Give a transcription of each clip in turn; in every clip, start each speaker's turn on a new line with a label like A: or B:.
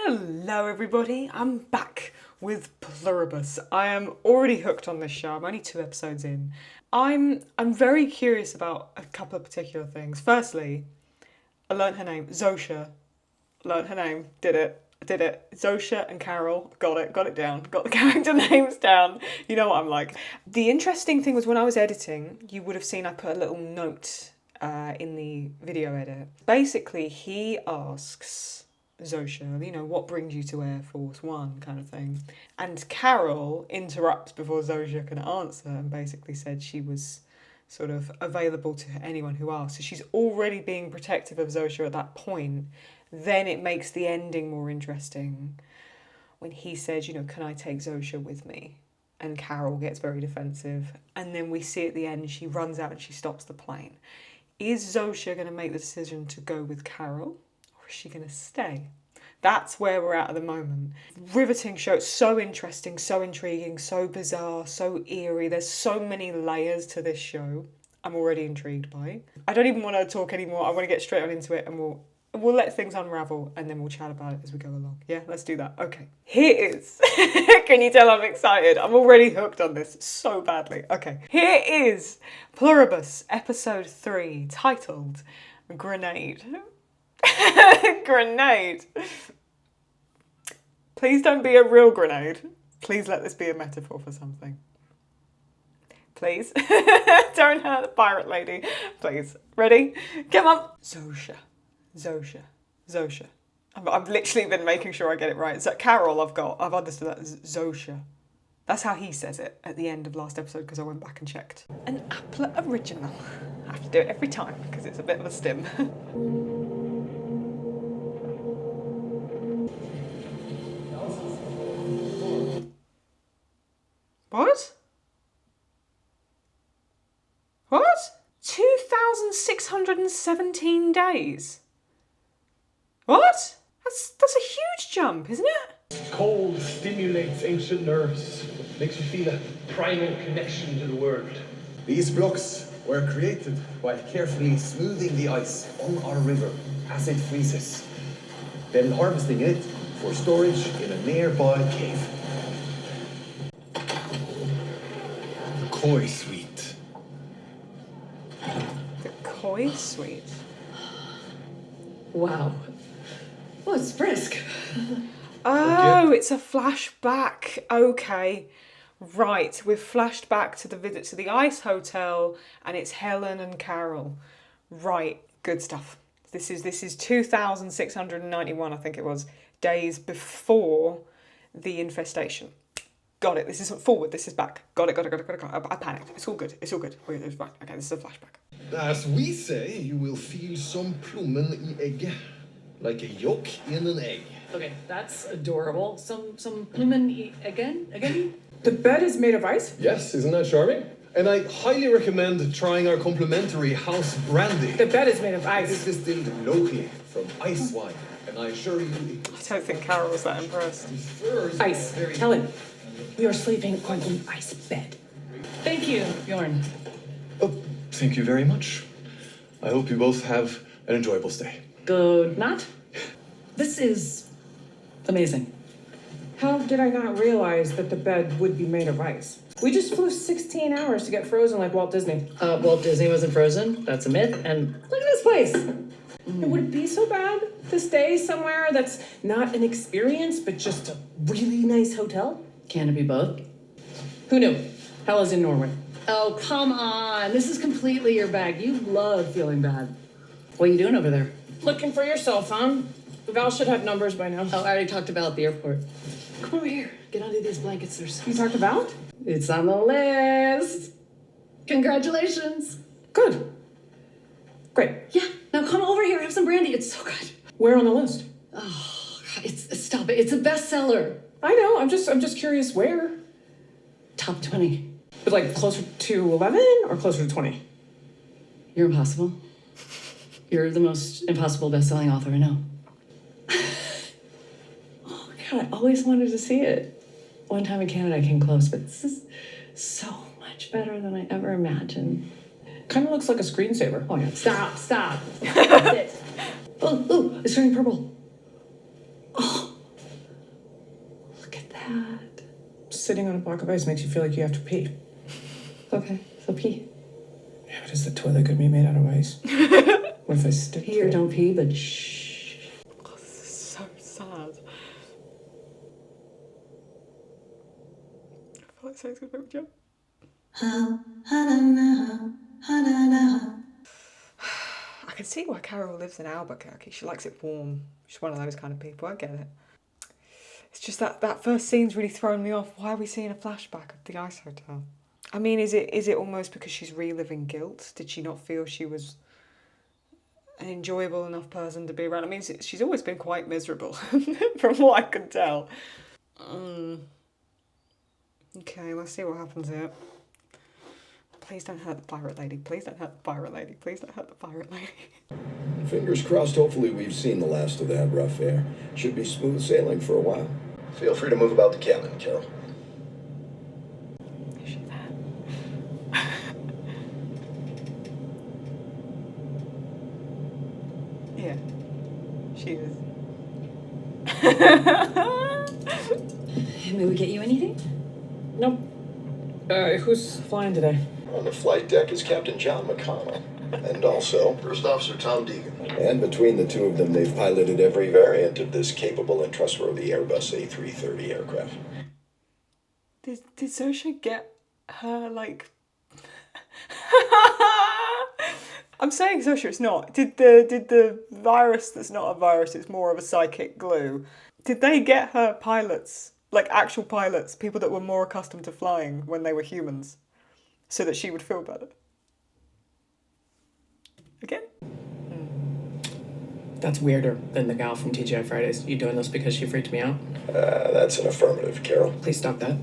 A: Hello everybody, I'm back with Pluribus. I am already hooked on this show. I'm only 2 episodes in. I'm very curious about a couple of particular things. Firstly, I learnt her name, Zosha. Learnt her name, did it. Zosha and Carol, got it down, got the character names down. You know what I'm like. The interesting thing was when I was editing, you would have seen I put a little note in the video edit. Basically, he asks Zosha, you know, what brings you to Air Force One kind of thing. And Carol interrupts before Zosha can answer and basically said she was sort of available to anyone who asked. So she's already being protective of Zosha at that point. Then it makes the ending more interesting when he says, you know, can I take Zosha with me? And Carol gets very defensive. And then we see at the end, she runs out and she stops the plane. Is Zosha going to make the decision to go with Carol? Or is she going to stay? That's where we're at the moment. Riveting show. It's so interesting, so intriguing, so bizarre, so eerie. There's so many layers to this show. I'm already intrigued by it. I don't even want to talk anymore. I want to get straight on into it and we'll let things unravel and then we'll chat about it as we go along. Yeah, let's do that. Okay. Here is... Can you tell I'm excited? I'm already hooked on this so badly. Okay. Here is Pluribus, episode 3, titled Grenade. Grenade. Please don't be a real grenade. Please let this be a metaphor for something. Please. Don't hurt the pirate lady. Please. Ready? Come on. Zosha. I've literally been making sure I get it right. So Carol, I've understood that as Zosha. That's how he says it at the end of last episode because I went back and checked. An Apple original. I have to do it every time because it's a bit of a stim. What? 2,617 days? What? That's a huge jump, isn't it?
B: Cold stimulates ancient nerves, makes you feel a primal connection to the world.
C: These blocks were created by carefully smoothing the ice on our river as it freezes, then harvesting it for storage in a nearby cave. The Koi Suite.
A: The Koi Suite?
D: Wow. Well, it's brisk.
A: Oh, it's a flashback. Okay. Right, we've flashed back to the visit to the ice hotel and it's Helen and Carol. Right, good stuff. This is 2,691, I think it was, days before the infestation. Got it. This isn't forward, this is back. Got it. I panicked. It's all good. Wait, it's right. Okay, this is a flashback.
C: As we say, you will feel some plommen I egget, like a yolk in an egg.
D: Okay, that's adorable. Some women again?
E: The bed is made of ice?
B: Yes, isn't that charming? And I highly recommend trying our complimentary house brandy.
E: The bed is made of ice.
C: This is distilled locally from ice wine, and I assure you...
A: I don't think Carol was that impressed.
E: Ice. Helen, we are sleeping on an ice bed.
D: Thank you, Bjorn.
B: Oh, thank you very much. I hope you both have an enjoyable stay.
D: Good night. This is amazing.
E: How did I not realize that the bed would be made of ice? We just flew 16 hours to get frozen like Walt Disney.
D: Walt Disney wasn't frozen. That's a myth. And look at this place.
E: Would it be so bad to stay somewhere that's not an experience, but just a really nice hotel?
D: Can it be both?
E: Who knew? Hell is in Norway.
D: Oh, come on. This is completely your bag. You love feeling bad. What are you doing over there?
E: Looking for your cell phone. Val should have numbers by now.
D: Oh, I already talked about the airport. Come over here. Get under these blankets.
E: You talked about?
D: It's on the list. Congratulations.
E: Good. Great.
D: Yeah. Now come over here. Have some brandy. It's so good.
E: Where on the list?
D: Oh, stop it. It's a bestseller.
E: I know. I'm just curious where.
D: Top 20.
E: But like closer to 11 or closer to 20?
D: You're impossible. You're the most impossible best-selling author I know. Oh, God, I always wanted to see it. One time in Canada, I came close, but this is so much better than I ever imagined.
E: Kind of looks like a screensaver.
D: Oh, yeah. Stop. That's it. Oh, it's turning purple. Oh, Look at that.
E: Sitting on a block of ice makes you feel like you have to pee.
D: Okay, so pee.
E: Yeah, but is the toilet gonna be made out of ice? What if I stick
D: Here,
E: to it?
D: don't pee, but shh.
A: Oh, this is so sad. I feel like saying something with Joe. I can see why Carol lives in Albuquerque. She likes it warm. She's one of those kind of people. I get it. It's just that first scene's really thrown me off. Why are we seeing a flashback of the ice hotel? I mean, is it almost because she's reliving guilt? Did she not feel she was an enjoyable enough person to be around? I mean, she's always been quite miserable, from what I can tell. Okay, let's see what happens here. Please don't hurt the pirate lady. Please don't hurt the pirate lady. Please don't hurt the pirate lady.
F: Fingers crossed, hopefully we've seen the last of that rough air. Should be smooth sailing for a while. Feel free to move about the cabin, Carol.
A: Is she there? Yeah, she is.
D: May we get you anything?
E: Nope. Who's flying today?
F: On the flight deck is Captain John McConnell. And also First Officer Tom Deegan. And between the two of them, they've piloted every variant of this capable and trustworthy Airbus A330 aircraft.
A: Did Sosha get her, like... I'm saying Sosha, it's not. Did the virus that's not a virus, it's more of a psychic glue, did they get her pilots, like actual pilots, people that were more accustomed to flying when they were humans, so that she would feel better? Again?
E: That's weirder than the gal from TGI Fridays. You doing this because she freaked me out?
F: That's an affirmative, Carol.
E: Please stop that.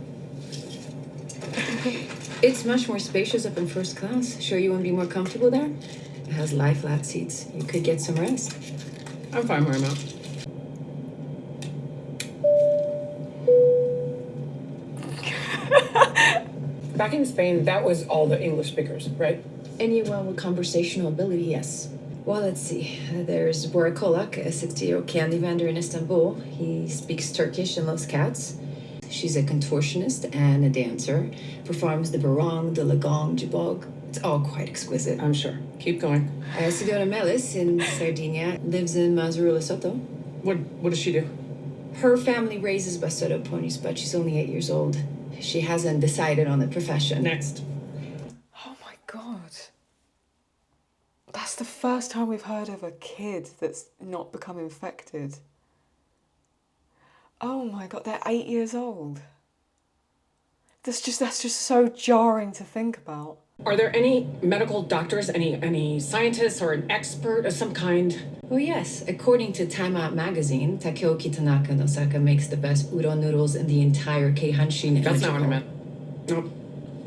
D: It's much more spacious up in first class. Sure you wouldn't be more comfortable there? It has lie flat seats. You could get some rest.
E: I'm fine where I'm at. Back in Spain, that was all the English speakers, right?
D: Anyone with conversational ability, yes. Well, let's see. There's Bora Kolak, a 60-year-old candy vendor in Istanbul. He speaks Turkish and loves cats. She's a contortionist and a dancer. Performs the barong, the lagong, jibog. It's all quite exquisite.
E: I'm sure. Keep going.
D: Signora Melis in Sardinia lives in Mazarula Soto.
E: What does she do?
D: Her family raises Basotho ponies, but she's only 8 years old. She hasn't decided on the profession.
E: Next.
A: Oh my god. That's the first time we've heard of a kid that's not become infected. Oh my god, they're 8 years old. That's just so jarring to think about.
E: Are there any medical doctors, any scientists or an expert of some kind?
D: Oh yes, according to Time Out magazine, Takeo Kitanaka in Osaka makes the best udon noodles in the entire Keihanshin.
E: That's not what I meant. Nope.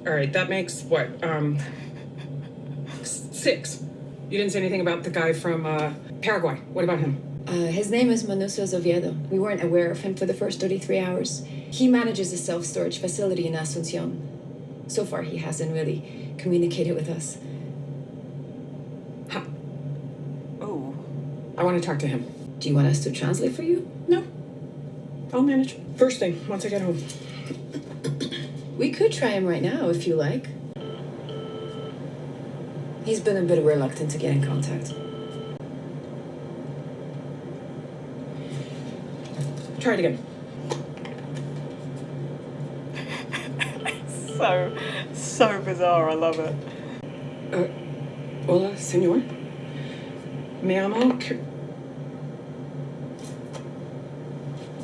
E: All right, that makes what? 6. You didn't say anything about the guy from Paraguay. What about him?
D: His name is Manuso Oviedo. We weren't aware of him for the first 33 hours. He manages a self-storage facility in Asuncion. So far, he hasn't really communicated with us.
E: Huh.
A: Oh.
E: I want to talk to him.
D: Do you want us to translate for you?
E: No. I'll manage. First thing, once I get home.
D: We could try him right now, if you like. He's been a bit reluctant to get in contact.
E: Try it again.
A: So bizarre, I love it.
E: Hola, señor. Me llamo...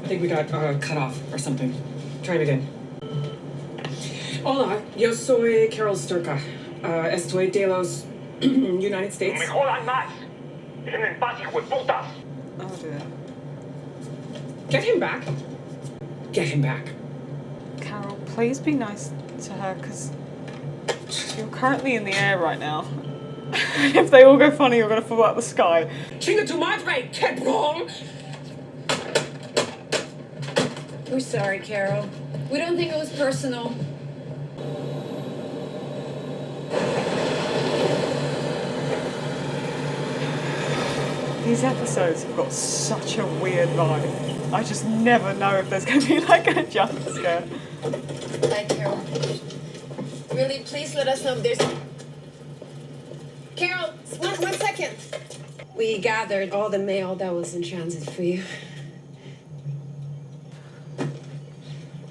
E: I think we got cut off or something. Try it again. Hola, yo soy Carol Sturka. Estoy de los United States.
B: ¡Me jodan más! ¡Déjenme en paz, hijo de putas!
A: Oh dear.
E: Get him back. Get him back.
A: Carol, please be nice to her, because you're currently in the air right now. If they all go funny, you're going to fall out of the sky.
E: Chinga tu madre, cabrón!
D: We're sorry, Carol. We don't think it was personal.
A: These episodes have got such a weird vibe. I just never know if there's going to be like a jump scare.
D: Hi, Carol. Really, please let us know if there's... Carol, one second. We gathered all the mail that was in transit for you.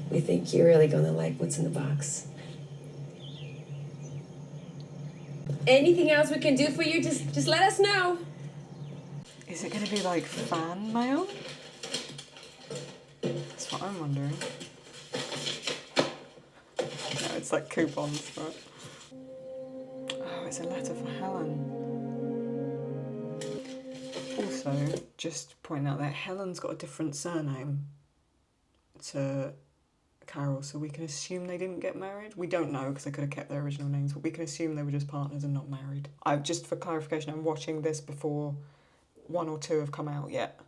D: We think you're really gonna like what's in the box. Anything else we can do for you, just let us know.
A: Is it going to be like fan mail? That's what I'm wondering. No, it's like coupons, right? Oh, it's a letter for Helen. Also, just pointing out that Helen's got a different surname to Carol, so we can assume they didn't get married. We don't know because they could have kept their original names, but we can assume they were just partners and not married. Just for clarification, I'm watching this before 1 or 2 have come out yet.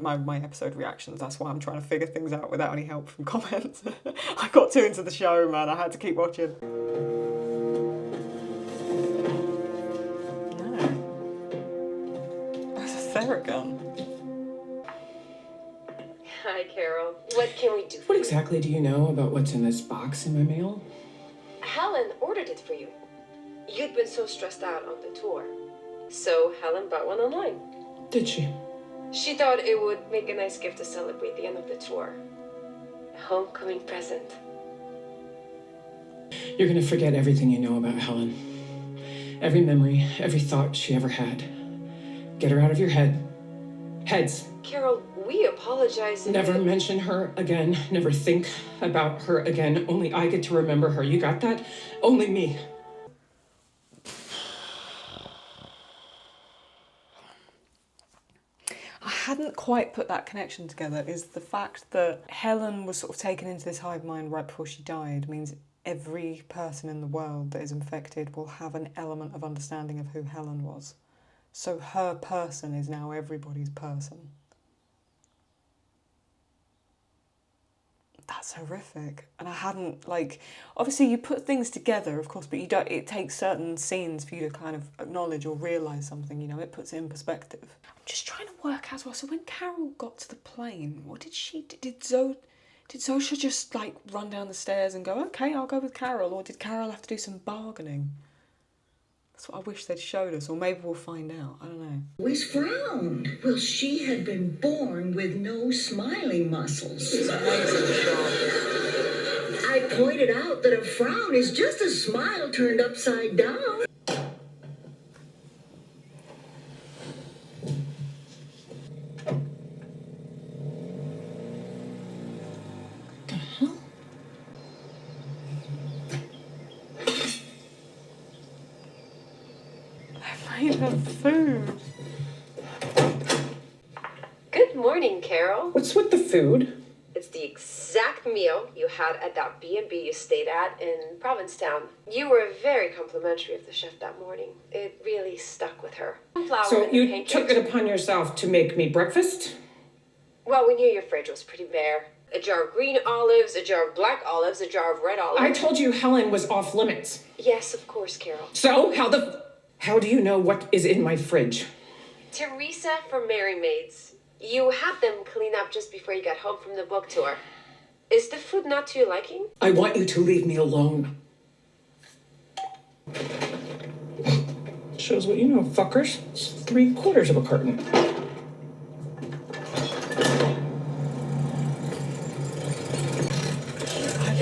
A: My episode reactions, that's why I'm trying to figure things out without any help from comments. I got too into the show, man. I had to keep watching. No. That's a Theragun.
D: Hi, Carol. What can we do?
E: What exactly do you know about what's in this box in my mail?
D: Helen ordered it for you. You'd been so stressed out on the tour. So Helen bought one online.
E: Did she?
D: She thought it would make a nice gift to celebrate the end of the tour. A homecoming present.
E: You're gonna forget everything you know about Helen. Every memory, every thought she ever had. Get her out of your head. Heads.
D: Carol, we apologize.
E: Never mention her again. Never think about her again. Only I get to remember her. You got that? Only me.
A: I hadn't quite put that connection together. Is the fact that Helen was sort of taken into this hive mind right before she died means every person in the world that is infected will have an element of understanding of who Helen was. So her person is now everybody's person. That's horrific. And I hadn't, like, obviously you put things together, of course, but you don't, it takes certain scenes for you to kind of acknowledge or realise something, you know, it puts it in perspective. I'm just trying to work out, so when Carol got to the plane, what did she, did Zosha just, like, run down the stairs and go, okay, I'll go with Carol, or did Carol have to do some bargaining? That's what I wish they'd showed us, or maybe we'll find out, I don't know.
G: Always frowned. Well, she had been born with no smiling muscles.
A: It's amazing shot.
G: I pointed out that a frown is just a smile turned upside down.
A: Made her food.
D: Good morning, Carol.
E: What's with the food?
D: It's the exact meal you had at that B&B you stayed at in Provincetown. You were very complimentary of the chef that morning. It really stuck with her. Flour
E: So
D: and the
E: you
D: pancakes.
E: took it upon yourself to make me breakfast?
D: Well, we knew your fridge was pretty bare. A jar of green olives, a jar of black olives, a jar of red olives.
E: I told you Helen was off limits.
D: Yes, of course, Carol.
E: So how do you know what is in my fridge?
D: Teresa from Merry Maids. You had them clean up just before you got home from the book tour. Is the food not to your liking?
E: I want you to leave me alone. Shows what you know, fuckers. It's 3/4 of a carton.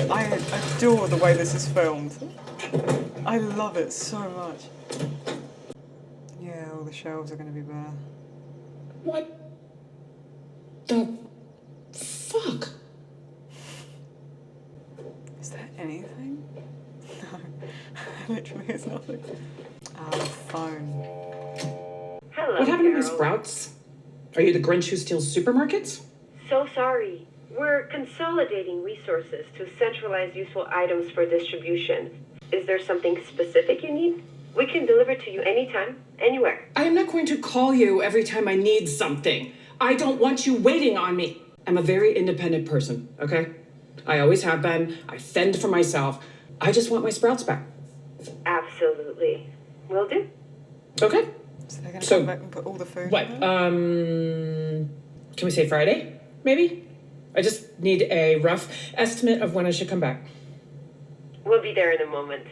A: I adore the way this is filmed. I love it so much. Yeah, all the shelves are going to be bare.
E: What the fuck?
A: Is there anything? No, literally is nothing. The phone.
H: Hello,
E: What happened to my
H: Carol.
E: sprouts? Are you the Grinch who steals supermarkets?
H: So sorry. We're consolidating resources to centralize useful items for distribution. Is there something specific you need? We can deliver to you anytime, anywhere.
E: I am not going to call you every time I need something. I don't want you waiting on me. I'm a very independent person, okay? I always have been. I fend for myself. I just want my sprouts back.
H: Absolutely. Will do.
E: Okay.
A: So they're going to
E: So,
A: come back and put all the food
E: What?
A: in there?
E: Can we say Friday? maybe? I just need a rough estimate of when I should come back.
H: We'll be there in a moment.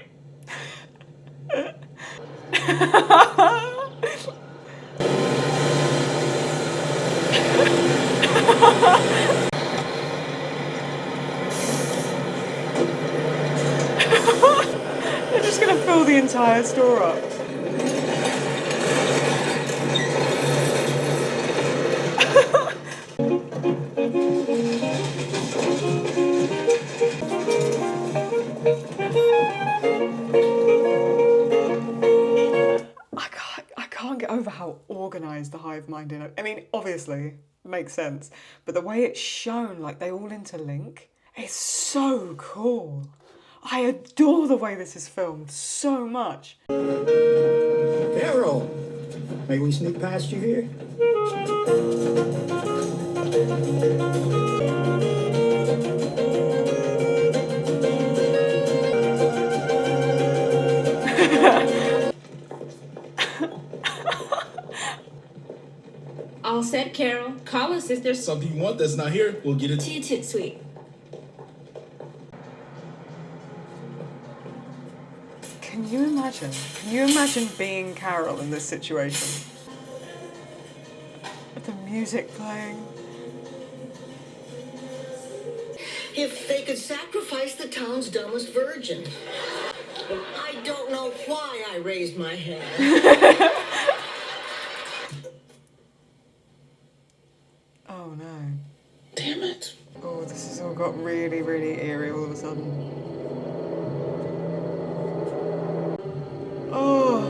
A: They're just gonna fill the entire store up. I can't get over how organised the hive mind is. I mean, obviously, it makes sense, but the way it's shown, like they all interlink, it's so cool. I adore the way this is filmed so much.
I: Carol, may we sneak past you here?
J: All set, Carol. Call us if there's
K: something you want that's not here. We'll get it
J: to you, tit sweet.
A: Can you imagine? Can you imagine being Carol in this situation? With the music playing.
G: If they could sacrifice the town's dumbest virgin. I don't know why I raised my hand.
A: Oh no.
E: Damn it.
A: Oh, this has all got really, really eerie all of a sudden. Oh.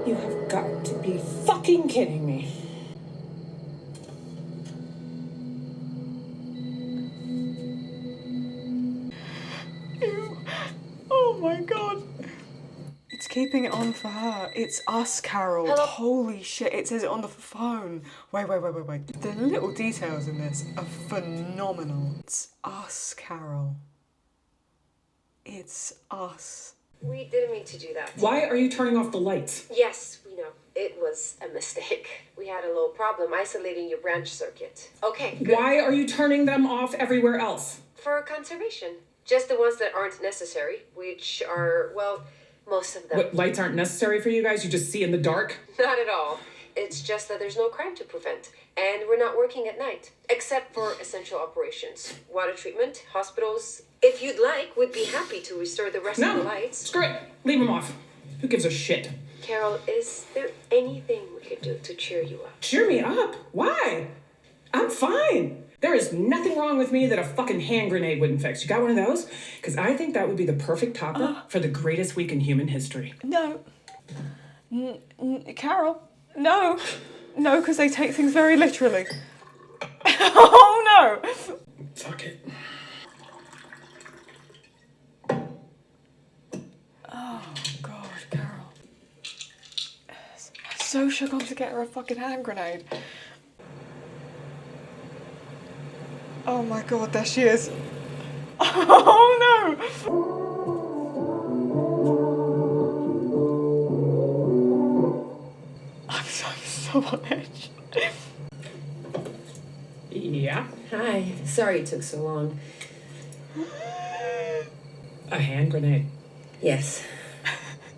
E: You have got to be fucking kidding me.
A: Ew. Oh my god. It's keeping it on for her. It's us, Carol.
H: Hello?
A: Holy shit, it says it on the phone. Wait. The little details in this are phenomenal. It's us, Carol. It's us.
H: We didn't mean to do that.
E: Why are you turning off the lights?
H: Yes, we know. It was a mistake. We had a little problem isolating your branch circuit. Okay, good.
E: Why are you turning them off everywhere else?
H: For conservation. Just the ones that aren't necessary, which are, well, most of them.
E: What, lights aren't necessary for you guys? You just see in the dark?
H: Not at all. It's just that there's no crime to prevent. And we're not working at night. Except for essential operations. Water treatment, hospitals. If you'd like, we'd be happy to restore the rest of the lights.
E: Screw it. Leave them off. Who gives a shit?
H: Carol, is there anything we could do to cheer you up?
E: Cheer me up? Why? I'm fine. There is nothing wrong with me that a fucking hand grenade wouldn't fix. You got one of those? Because I think that would be the perfect topper for the greatest week in human history.
A: No. Carol, no. No, because they take things very literally. Oh no!
E: Fuck it.
A: Oh god, Carol. So shook on to get her a fucking hand grenade. Oh my god, there she is. Oh no! I'm so on edge.
E: Yeah?
D: Hi. Sorry it took so long.
E: A hand grenade.
D: Yes.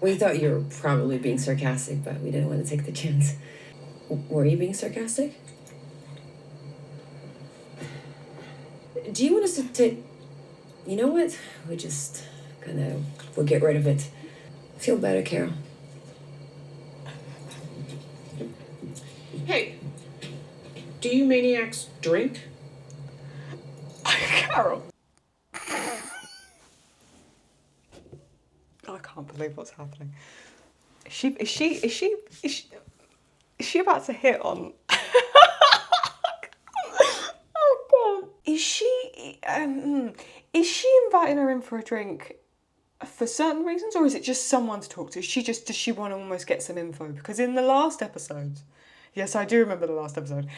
D: We thought you were probably being sarcastic, but we didn't want to take the chance. Were you being sarcastic? Do you want us to take... You know what? We'll get rid of it. Feel better, Carol.
E: Hey, do you maniacs drink?
A: Carol. I can't believe what's happening. Is she about to hit on? Oh god. Is she inviting her in for a drink for certain reasons, or is it just someone to talk to? Does she want to almost get some info? Because in the last episode, yes, I do remember the last episode,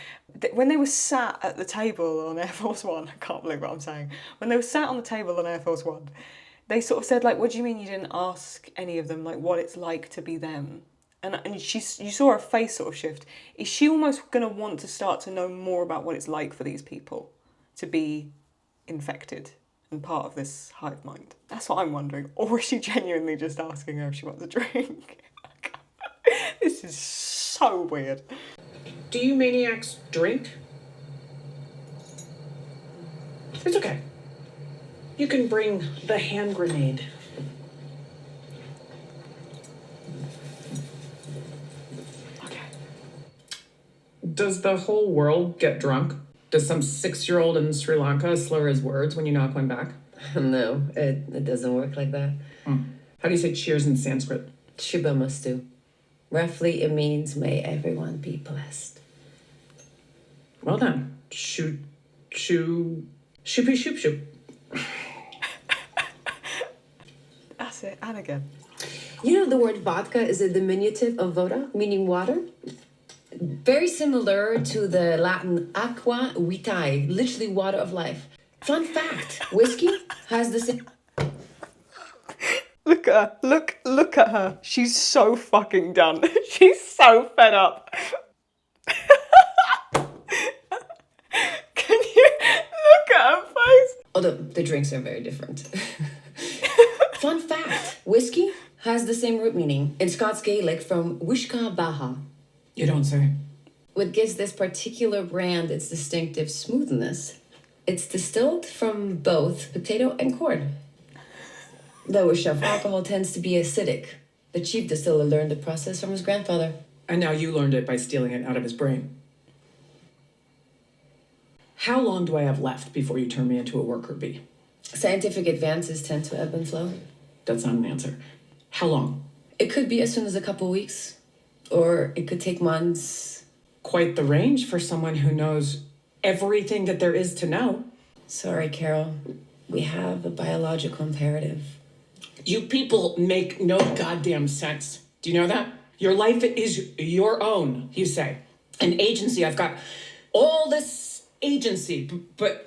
A: when they were sat at the table on Air Force One, I can't believe what I'm saying, when they were sat on the table on Air Force One, they sort of said, like, what do you mean you didn't ask any of them, like, what it's like to be them? and you saw her face sort of shift. Is she almost going to want to start to know more about what it's like for these people to be infected and part of this hive mind? That's what I'm wondering. Or is she genuinely just asking her if she wants a drink? This is so weird.
E: Do you maniacs drink? It's okay. You can bring the hand grenade.
A: Okay.
E: Does the whole world get drunk? Does some 6-year-old in Sri Lanka slur his words when you knock one back?
D: No, it doesn't work like that.
E: How do you say cheers in Sanskrit?
D: Shubhamastu. Roughly, it means may everyone be blessed.
E: Well done. Shoop, shoop, shoopy, shoop, shoop.
A: That's it, and again.
D: You know the word vodka is a diminutive of voda, meaning water? Very similar to the Latin aqua vitae, literally water of life. Fun fact, whiskey has the same...
A: Look at her. Look at her. She's so fucking done. She's so fed up. Can you look at her face?
D: Although the drinks are very different. Fun fact, whiskey has the same root meaning in Scots Gaelic from Wishka Baha.
E: You don't say.
D: What gives this particular brand its distinctive smoothness? It's distilled from both potato and corn. Though shelf alcohol tends to be acidic, the chief distiller learned the process from his grandfather.
E: And now you learned it by stealing it out of his brain. How long do I have left before you turn me into a worker bee?
D: Scientific advances tend to ebb and flow.
E: That's not an answer. How long?
D: It could be as soon as a couple weeks, or it could take months.
E: Quite the range for someone who knows everything that there is to know.
D: Sorry, Carol. We have a biological imperative.
E: You people make no goddamn sense. Do you know that? Your life is your own, you say. An agency. I've got all this agency, but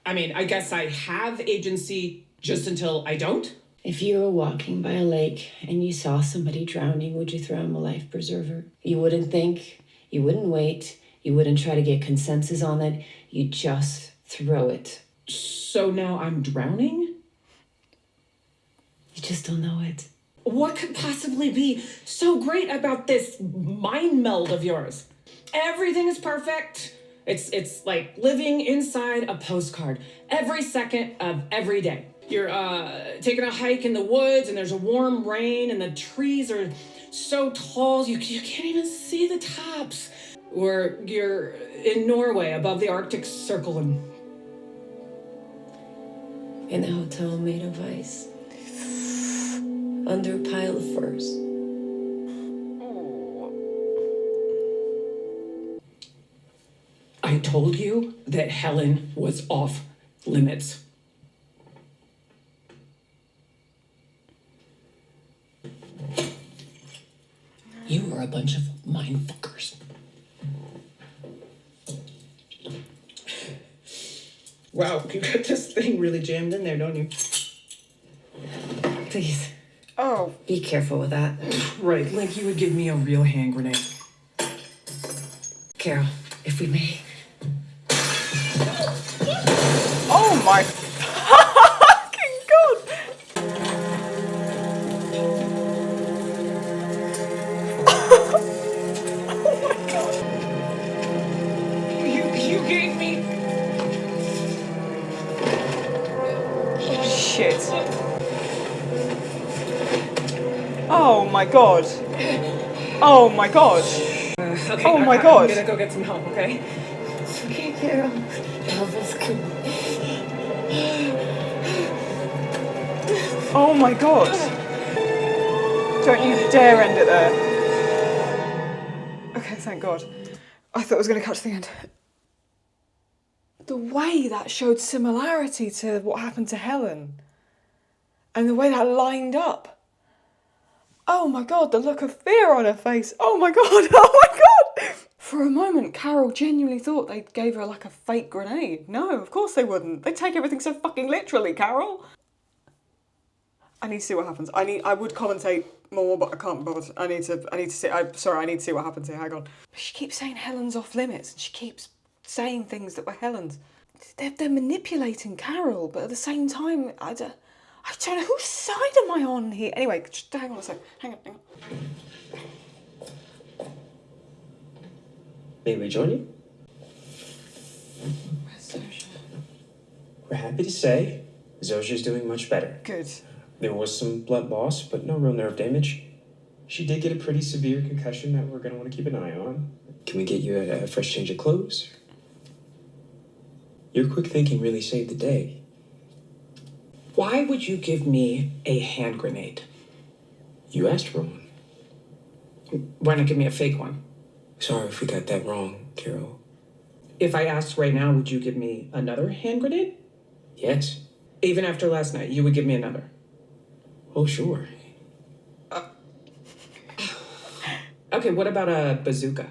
E: I mean, I guess I have agency just until I don't.
D: If you were walking by a lake and you saw somebody drowning, would you throw him a life preserver? You wouldn't think, you wouldn't wait, you wouldn't try to get consensus on it, you'd just throw it.
E: So now I'm drowning?
D: You just don't know it.
E: What could possibly be so great about this mind meld of yours? Everything is perfect. It's like living inside a postcard every second of every day. You're taking a hike in the woods and there's a warm rain and the trees are so tall you can't even see the tops. Or you're in Norway above the Arctic Circle and...
D: In a hotel made of ice. Under a pile of furs.
E: I told you that Helen was off limits. You are a bunch of mindfuckers. Wow, you got this thing really jammed in there, don't you?
D: Please.
A: Oh.
D: Be careful with that.
E: Right, like you would give me a real hand grenade.
D: Carol, if we may.
A: Oh my fucking god! Oh my god!
E: You gave me...
A: Shit. Oh my god. Oh my god.
E: Okay,
A: oh my god.
E: I'm gonna go get some help, okay?
D: Okay, Carol. Elvis, come.
A: Oh my god. Don't you dare end it there. Okay, thank god. I thought it was going to catch the end. The way that showed similarity to what happened to Helen. And the way that lined up. Oh my god, the look of fear on her face. Oh my god, oh my god. For a moment, Carol genuinely thought they gave her like a fake grenade. No, of course they wouldn't. They take everything so fucking literally, Carol. I need to see what happens. I would commentate more, but I can't bother. I need to see. I need to see what happens here. Hang on. She keeps saying Helen's off limits, and she keeps saying things that were Helen's. They're manipulating Carol, but at the same time, I don't know whose side am I on here. Anyway, just hang on a sec. Hang on.
L: May we join you?
A: Where's Zosha?
L: We're happy to say Zosha's doing much better.
A: Good.
L: There was some blood loss, but no real nerve damage. She did get a pretty severe concussion that we're going to want to keep an eye on. Can we get you a fresh change of clothes? Your quick thinking really saved the day.
E: Why would you give me a hand grenade?
L: You asked for one.
E: Why not give me a fake one?
L: Sorry if we got that wrong, Carol.
E: If I asked right now, would you give me another hand grenade?
L: Yes.
E: Even after last night, you would give me another?
L: Oh, sure.
E: Okay, what about a bazooka?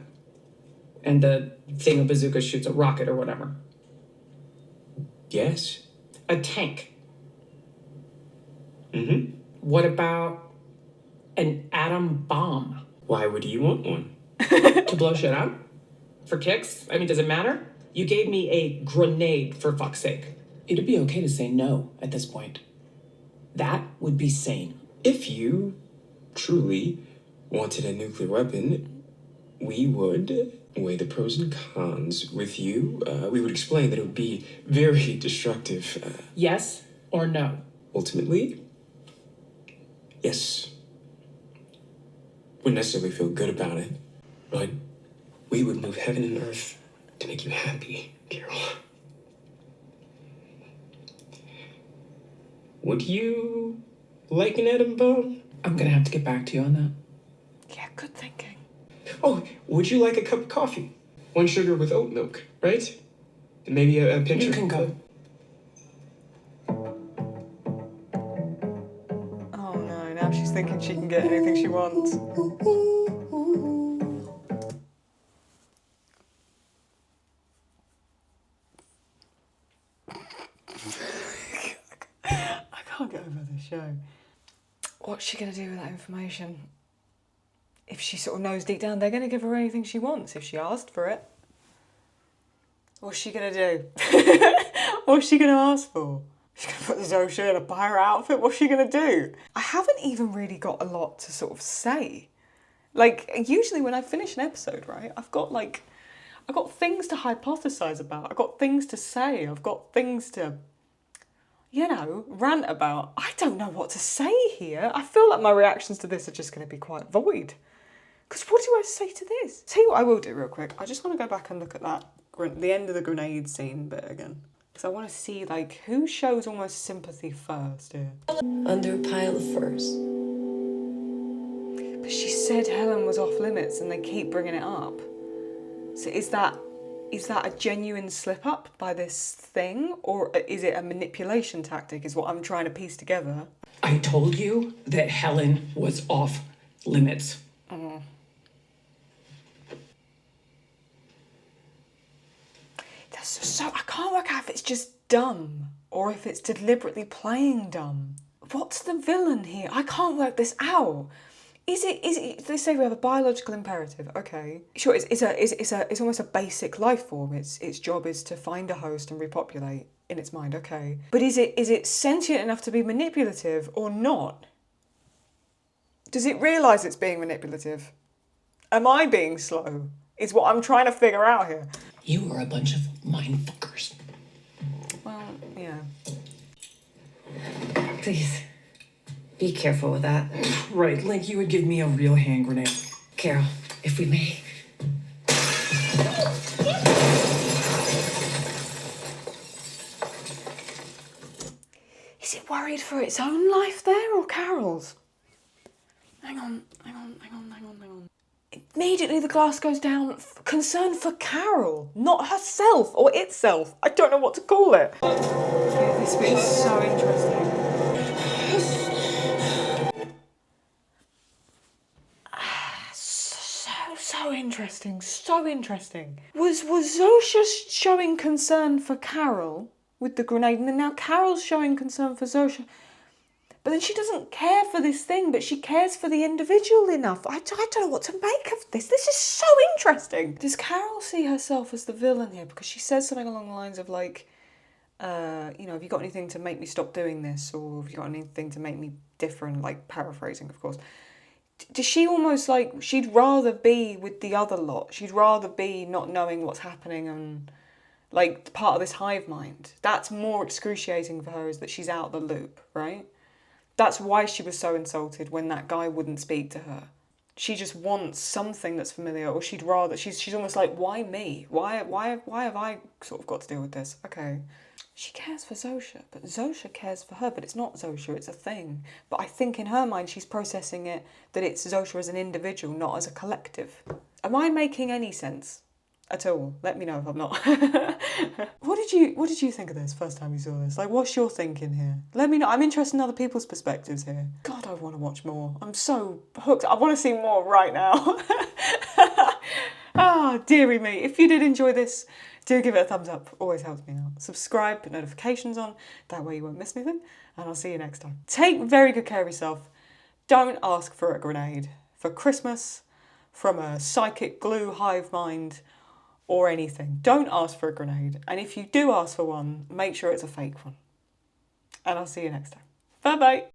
E: And the thing a bazooka shoots a rocket or whatever.
L: Yes.
E: A tank.
L: Mm-hmm.
E: What about an atom bomb?
L: Why would you want one?
E: To blow shit up? For kicks? I mean, does it matter? You gave me a grenade, for fuck's sake. It'd be okay to say no at this point. That would be sane.
L: If you truly wanted a nuclear weapon, we would weigh the pros and cons with you. We would explain that it would be very destructive.
E: Yes or no?
L: Ultimately, yes. Wouldn't necessarily feel good about it, but we would move heaven and earth to make you happy, Carol. Would you like an atom bomb?
E: I'm gonna have to get back to you on that.
A: Yeah, good thinking.
L: Oh, would you like a cup of coffee? One sugar with oat milk, right? And maybe a pinch
E: You
L: of...
E: can go.
A: Oh no, now she's thinking she can get anything she wants. I can't get over this show. What's she going to do with that information? If she sort of knows deep down they're going to give her anything she wants if she asked for it. What's she going to do? What's she going to ask for? She's going to put Zosha in a pirate outfit? What's she going to do? I haven't even really got a lot to sort of say. Like, usually when I finish an episode, right, I've got things to hypothesize about. I've got things to say. I've got things to, rant about. I don't know what to say here. I feel like my reactions to this are just going to be quite void. Because what do I say to this? Tell you what I will do real quick. I just want to go back and look at the end of the grenade scene bit again. Because I want to see, who shows almost sympathy first here.
D: Under a pile of furs.
A: But she said Helen was off limits and they keep bringing it up. So is that a genuine slip up by this thing? Or is it a manipulation tactic is what I'm trying to piece together?
E: I told you that Helen was off limits.
A: So I can't work out if it's just dumb or if it's deliberately playing dumb. What's the villain here? I can't work this out. Is it? They say we have a biological imperative. Okay, sure. It's almost a basic life form. Its job is to find a host and repopulate in its mind. Okay, but is it sentient enough to be manipulative or not? Does it realise it's being manipulative? Am I being slow? Is what I'm trying to figure out here.
E: You are a bunch of mindfuckers.
A: Well, yeah.
D: Please, be careful with that.
E: Right, like you would give me a real hand grenade.
D: Carol, if we may.
A: Is it worried for its own life there or Carol's? Hang on. Immediately the glass goes down. Concern for Carol, not herself or itself. I don't know what to call it. Yeah, this bit is so interesting. So interesting. Was Zosha showing concern for Carol with the grenade, and then now Carol's showing concern for Zosha? But then she doesn't care for this thing, but she cares for the individual enough. I don't know what to make of this. This is so interesting. Does Carol see herself as the villain here? Because she says something along the lines of like, you know, have you got anything to make me stop doing this? Or have you got anything to make me different? Like, paraphrasing, of course. Does she almost like, she'd rather be with the other lot? She'd rather be not knowing what's happening and like part of this hive mind. That's more excruciating for her, is that she's out the loop, right? That's why she was so insulted when that guy wouldn't speak to her. She just wants something that's familiar, or she'd rather, she's almost like, why me? Why have I sort of got to deal with this? Okay. She cares for Zosha, but Zosha cares for her, but it's not Zosha, it's a thing. But I think in her mind, she's processing it that it's Zosha as an individual, not as a collective. Am I making any sense at all? Let me know if I'm not. What did you think of this first time you saw this? Like, what's your thinking here? Let me know. I'm interested in other people's perspectives here. God, I want to watch more. I'm so hooked. I want to see more right now. Ah, dearie me. If you did enjoy this, do give it a thumbs up. Always helps me out. Subscribe, put notifications on. That way you won't miss anything. And I'll see you next time. Take very good care of yourself. Don't ask for a grenade for Christmas from a psychic glue hive mind or anything. Don't ask for a grenade. And if you do ask for one, make sure it's a fake one. And I'll see you next time. Bye-bye.